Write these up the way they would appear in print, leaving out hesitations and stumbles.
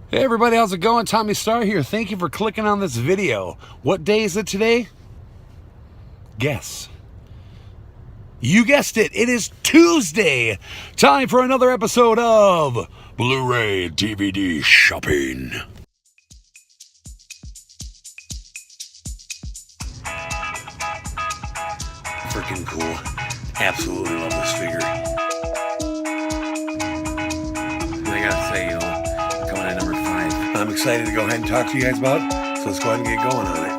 Hey everybody, how's it going? Tommy Star here. Thank you for clicking on this video. What day is it today? Guess. You guessed it. It is Tuesday. Time for another episode of Blu Ray DVD Shopping. Freaking cool. Absolutely love this figure. And I gotta say, coming at number 5. I'm excited to go ahead and talk to you guys about it. So let's go ahead and get going on it.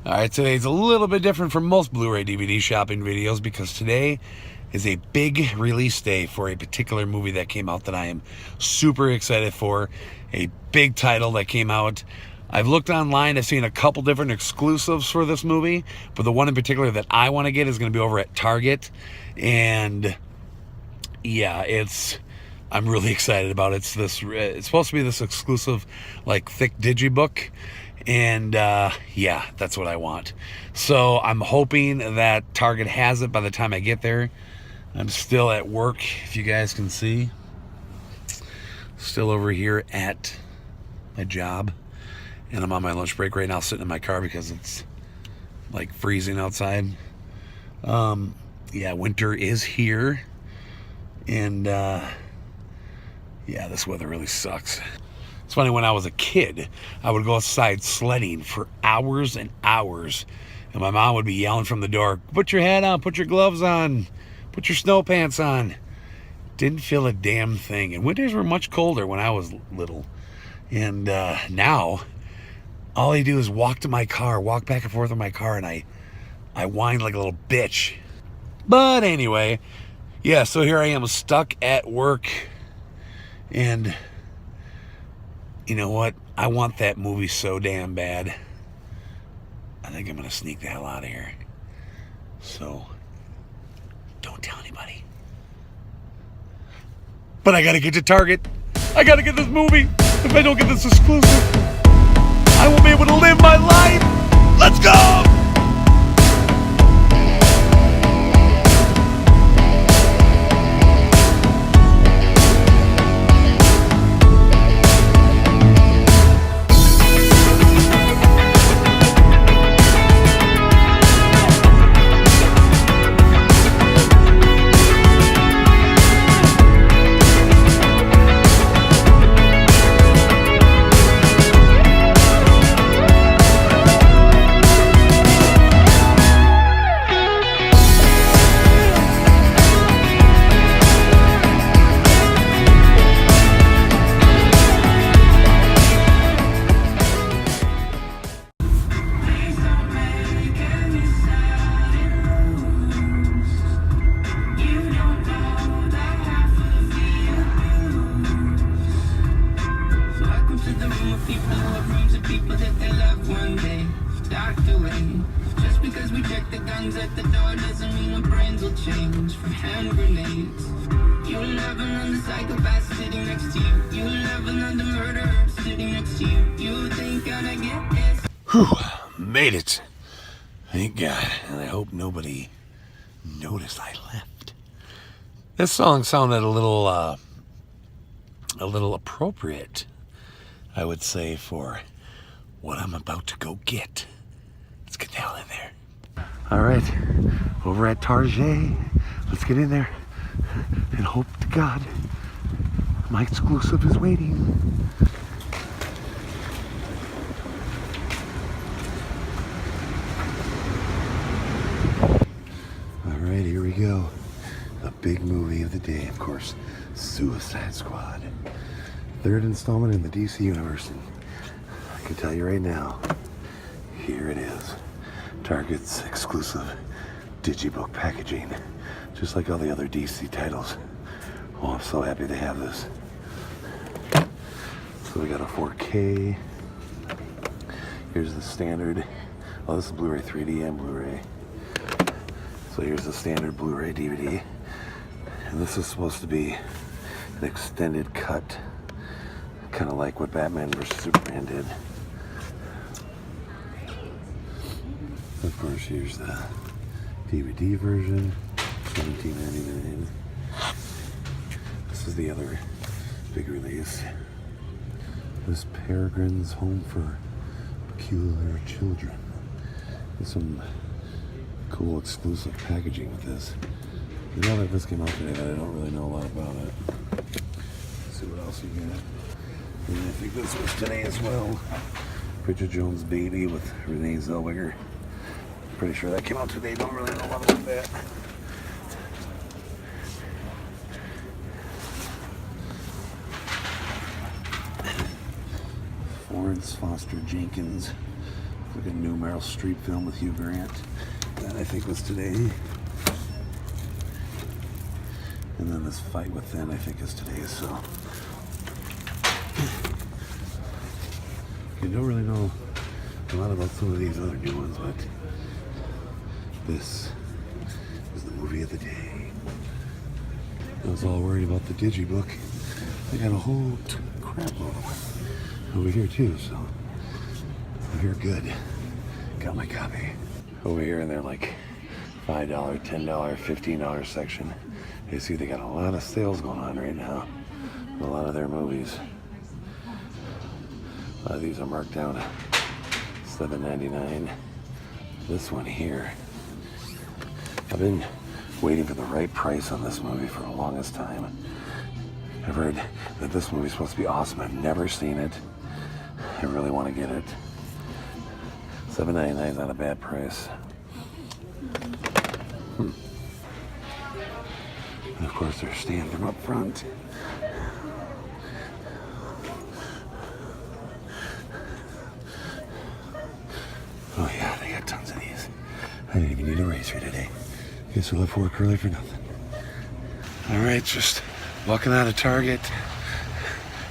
Alright, today's a little bit different from most Blu-ray DVD shopping videos because today is a big release day for a particular movie that came out that I am super excited for. A big title that came out. I've looked online, I've seen a couple different exclusives for this movie, but the one in particular that I want to get is going to be over at Target. And yeah, I'm really excited about it. It's supposed to be this exclusive, like, thick digibook. And yeah, that's what I want. So I'm hoping that Target has it by the time I get there. I'm still at work, if you guys can see. Still over here at my job. And I'm on my lunch break right now, sitting in my car because it's like freezing outside. Yeah, winter is here. And yeah, this weather really sucks. It's funny, when I was a kid, I would go outside sledding for hours and hours. And my mom would be yelling from the door, put your hat on, put your gloves on, put your snow pants on. Didn't feel a damn thing. And winters were much colder when I was little. And now, all I do is walk to my car, walk back and forth in my car, and I whine like a little bitch. But anyway, yeah, so here I am stuck at work. And you know what? I want that movie so damn bad. I think I'm going to sneak the hell out of here. So, don't tell anybody. But I got to get to Target. I got to get this movie. If I don't get this exclusive, I won't be able to live my life. Let's go! At the door doesn't mean our brains will change from hand grenades. You'll never know the psychopath sitting next to you. You'll never know the murderer sitting next to you. You think I'd get this? Whew, made it. Thank God. And I hope nobody noticed I left. This song sounded a little appropriate, I would say, for what I'm about to go get. Let's get down in there. All right, over at Target. Let's get in there and hope to God my exclusive is waiting. All right, here we go. The big movie of the day, of course, Suicide Squad. Third installment in the DC universe. And I can tell you right now, here it is. Target's exclusive digibook packaging, just like all the other DC titles. Oh, I'm so happy to have this. So we got a 4K. Here's the standard. Oh, this is Blu Ray 3D and Blu Ray. So here's the standard Blu Ray DVD. And this is supposed to be an extended cut, kind of like what Batman vs. Superman did. Of course, here's the DVD version, $17.99. This is the other big release. This Peregrine's Home for Peculiar Children. There's some cool exclusive packaging with this. You know that this came out today, but I don't really know a lot about it. Let's see what else we got. And I think this was today as well. Bridget Jones' Baby with Renee Zellweger. Pretty sure that came out today. Don't really know a lot about that. Florence Foster Jenkins. Like a new Meryl Streep film with Hugh Grant. That I think was today. And then this Fight Within I think is today, so. You don't really know a lot about some of these other new ones, but this is the movie of the day. I was all worried about the digibook. I got a whole crap load over here too, so I'm here good. Got my copy. Over here in their like $5, $10, $15 section. You see they got a lot of sales going on right now. A lot of their movies. A lot of these are marked down at $7.99. This one here, I've been waiting for the right price on this movie for the longest time. I've heard that this movie's supposed to be awesome. I've never seen it. I really want to get it. $7.99 is not a bad price. And of course, they're staying from up front. Oh yeah, they got tons of these. I didn't even need a razor today. Guess we'll have work early for nothing. All right, just walking out of Target,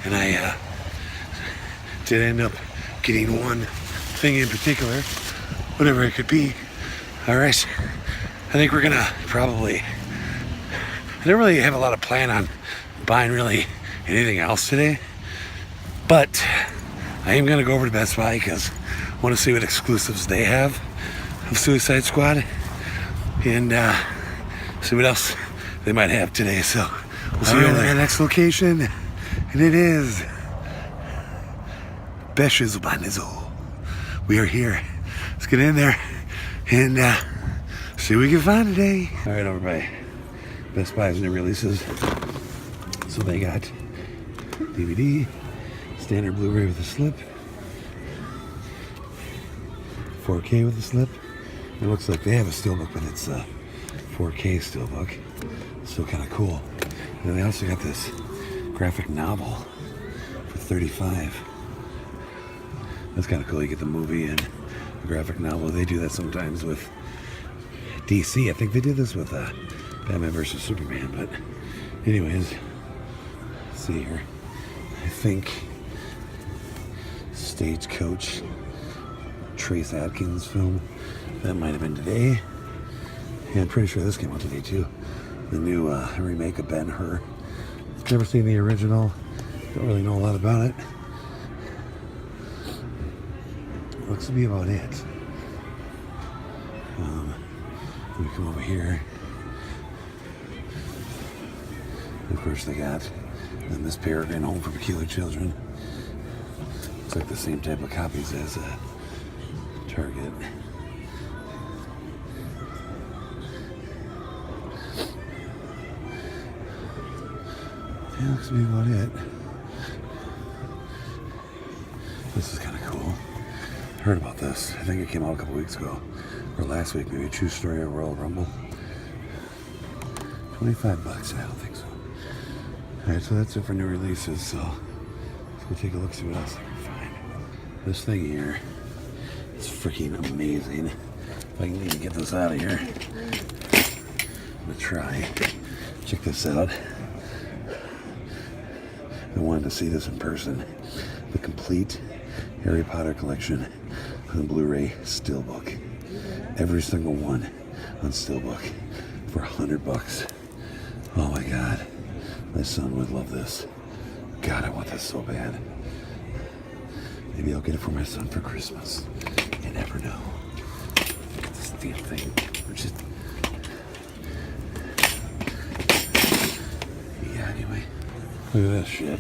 and I did end up getting one thing in particular, whatever it could be. All right, I think we're gonna probably, I don't really have a lot of plan on buying really anything else today, but I am gonna go over to Best Buy because I want to see what exclusives they have of Suicide Squad and see what else they might have today. So we'll see you over at the next location, and it is Beshes Banizo. We are here. Let's get in there and see what we can find today. All right, over by Best Buy's new releases. So they got DVD, standard Blu Ray with a slip, 4K with a slip. It looks like they have a steelbook, but it's a 4K steelbook. Still kind of cool. And then they also got this graphic novel for $35. That's kind of cool. You get the movie and the graphic novel. They do that sometimes with DC. I think they did this with Batman vs. Superman. But anyways, let's see here. I think Stagecoach, Trace Adkins film. That might have been today. Yeah, I'm pretty sure this came out today too. The new remake of Ben-Hur. Never seen the original. Don't really know a lot about it. Looks to be about it. We come over here. Of course, they got Miss Peregrine Home for Peculiar Children. Looks like the same type of copies as Target. Yeah, looks to be about it. This is kind of cool. I heard about this. I think it came out a couple weeks ago. Or last week, maybe. A True Story of Royal Rumble. $25. I don't think so. Alright, so that's it for new releases. So let's go take a look, see what else I can find. This thing here is freaking amazing. If I can even get this out of here. I'm gonna try. Check this out. I wanted to see this in person. The complete Harry Potter collection on the Blu Ray Steelbook. Every single one on Steelbook for $100. Oh my God. My son would love this. God, I want this so bad. Maybe I'll get it for my son for Christmas. You never know. Look at this damn thing. Yeah, anyway. Look at this shit.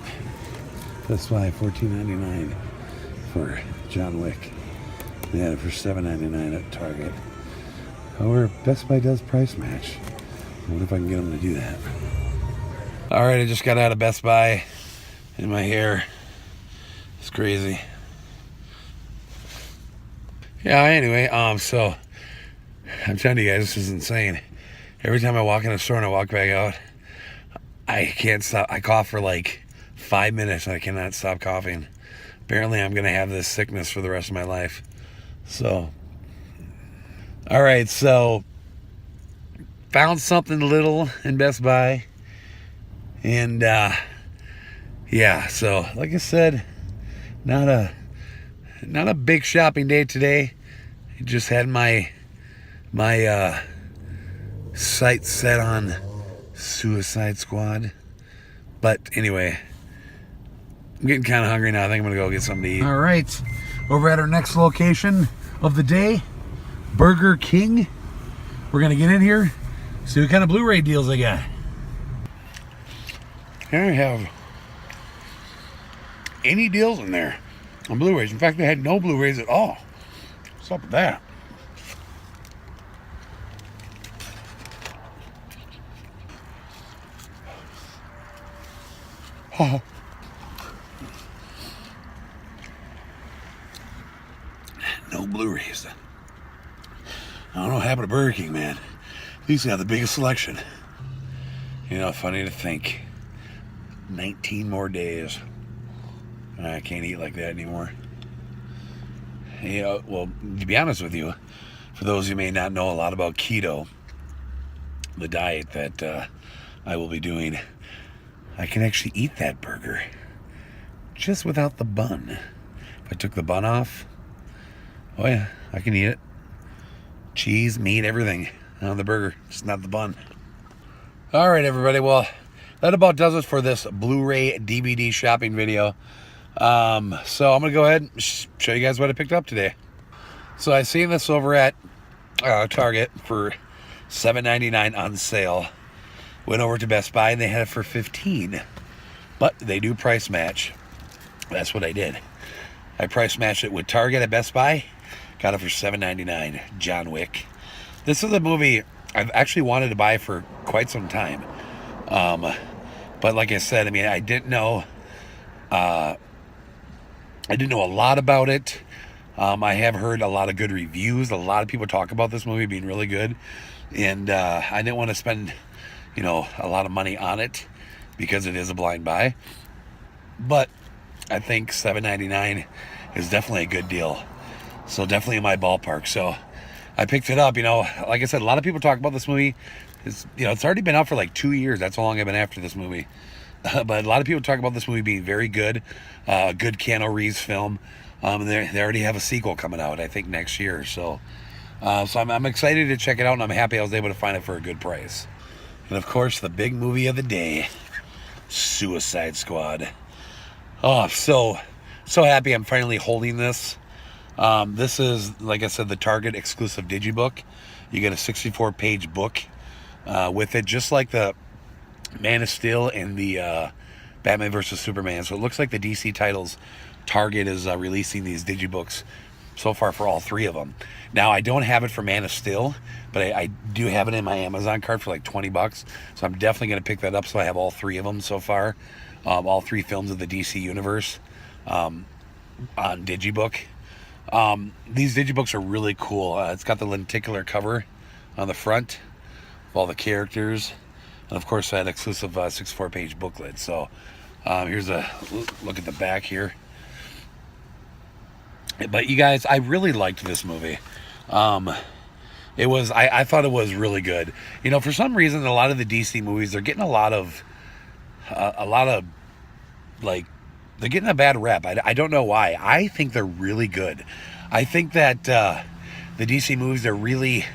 Best Buy $14.99 for John Wick. They had it for $7.99 at Target. However, Best Buy does price match. I wonder if I can get them to do that. Alright, I just got out of Best Buy and my hair is crazy. Yeah, anyway, so I'm telling you guys, this is insane. Every time I walk in a store and I walk back out, I can't stop. I cough for like 5 minutes and I cannot stop coughing. Apparently I'm gonna have this sickness for the rest of my life. So, alright, so found something little in Best Buy. And yeah, so like I said, not a big shopping day today. I just had my sights set on Suicide Squad. But anyway, I'm getting kind of hungry now. I think I'm gonna go get something to eat. All right, over at our next location of the day, Burger King. We're gonna get in here, see what kind of Blu-ray deals they got. I don't have any deals in there on Blu-rays. In fact, they had no Blu-rays at all. What's up with that? Oh. No Blu-rays. I don't know what happened to Burger King, man. These have the biggest selection. You know, funny to think. 19 more days. I can't eat like that anymore. You know, well, to be honest with you, for those who may not know a lot about keto, the diet that I will be doing, I can actually eat that burger just without the bun. If I took the bun off, oh yeah, I can eat it. Cheese, meat, everything on the burger, just not the bun. All right, everybody. Well, that about does it for this Blu-ray DVD shopping video. So I'm gonna go ahead and show you guys what I picked up today. So I seen this over at Target for $7.99 on sale. Went over to Best Buy and they had it for $15. But they do price match. That's what I did. I price matched it with Target at Best Buy. Got it for $7.99. John Wick. This is a movie I've actually wanted to buy for quite some time. But like I said, I mean, I didn't know a lot about it. I have heard a lot of good reviews. A lot of people talk about this movie being really good. And I didn't want to spend, you know, a lot of money on it because it is a blind buy. But I think $7.99 is definitely a good deal. So definitely in my ballpark. So I picked it up. You know, like I said, a lot of people talk about this movie. It's, you know, it's already been out for like 2 years. That's how long I've been after this movie. But a lot of people talk about this movie being very good. Good Keanu Reeves film. They already have a sequel coming out, I think, next year. So I'm excited to check it out, and I'm happy I was able to find it for a good price. And of course, the big movie of the day, Suicide Squad. Oh, I'm so happy I'm finally holding this. This is, like I said, the Target exclusive digibook. You get a 64-page book with it, just like the Man of Steel and the Batman vs. Superman. So it looks like the DC titles, Target is releasing these digibooks so far for all three of them. Now, I don't have it for Man of Steel, but I do have it in my Amazon cart for like $20. So I'm definitely going to pick that up so I have all three of them so far. All three films of the DC universe on digibook. These digibooks are really cool. It's got the lenticular cover on the front of all the characters. And of course, that exclusive 64-page booklet. So here's a look at the back here. But you guys, I really liked this movie. I thought it was really good. You know, for some reason, a lot of the DC movies, they're getting a lot of like, they're getting a bad rep. I don't know why. I think they're really good. I think that the DC movies, they're really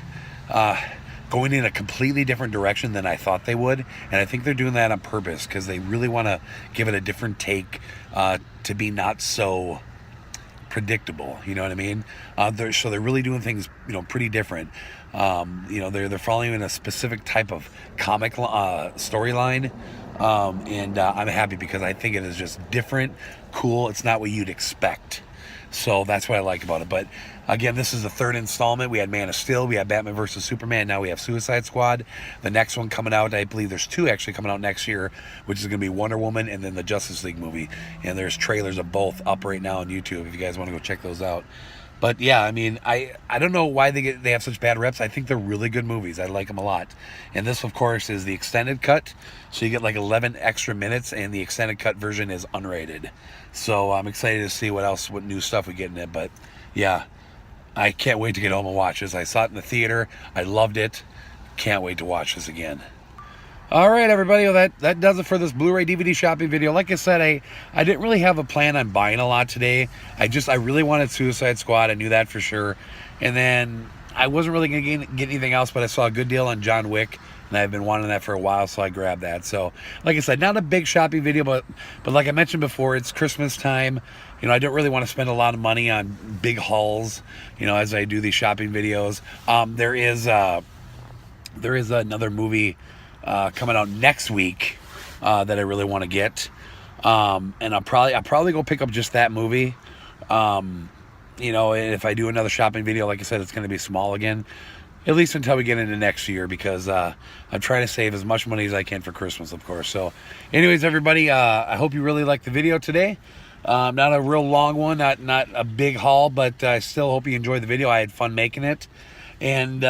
going in a completely different direction than I thought they would. And I think they're doing that on purpose because they really want to give it a different take to be not so predictable. You know what I mean? So they're really doing things, you know, pretty different. You know, they're following a specific type of comic storyline. And I'm happy because I think it is just different, cool. It's not what you'd expect. So that's what I like about it. But again, this is the third installment. We had Man of Steel, we had Batman versus Superman, now we have Suicide Squad. The next one coming out, I believe there's two actually coming out next year, which is going to be Wonder Woman and then the Justice League movie. And there's trailers of both up right now on YouTube if you guys want to go check those out. But yeah, I mean, I don't know why they have such bad reps. I think they're really good movies. I like them a lot. And this, of course, is the extended cut. So you get like 11 extra minutes, and the extended cut version is unrated. So I'm excited to see what new stuff we get in it. But yeah, I can't wait to get home and watch this. I saw it in the theater. I loved it. Can't wait to watch this again. All right, everybody, well, that does it for this Blu-ray DVD shopping video. Like I said, I didn't really have a plan on buying a lot today. I really wanted Suicide Squad. I knew that for sure. And then I wasn't really going to get anything else, but I saw a good deal on John Wick, and I've been wanting that for a while, so I grabbed that. So, like I said, not a big shopping video, but like I mentioned before, it's Christmas time. You know, I don't really want to spend a lot of money on big hauls, you know, as I do these shopping videos. There is another movie coming out next week that I really want to get, and I'll probably go pick up just that movie. You know, if I do another shopping video, like I said, it's going to be small again, at least until we get into next year, because I'm trying to save as much money as I can for Christmas, of course. So anyways, everybody, I hope you really liked the video today. Not a real long one, not a big haul, but I still hope you enjoyed the video. I had fun making it. And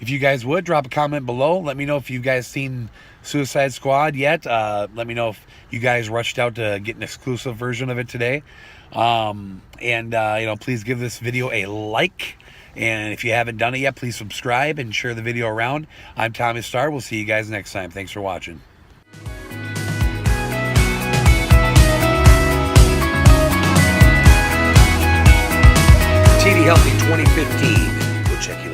if you guys would, drop a comment below. Let me know if you guys seen Suicide Squad yet. Let me know if you guys rushed out to get an exclusive version of it today. You know, please give this video a like. And if you haven't done it yet, please subscribe and share the video around. I'm Tommy Starr. We'll see you guys next time. Thanks for watching. TV Healthy 2015. Go check it out.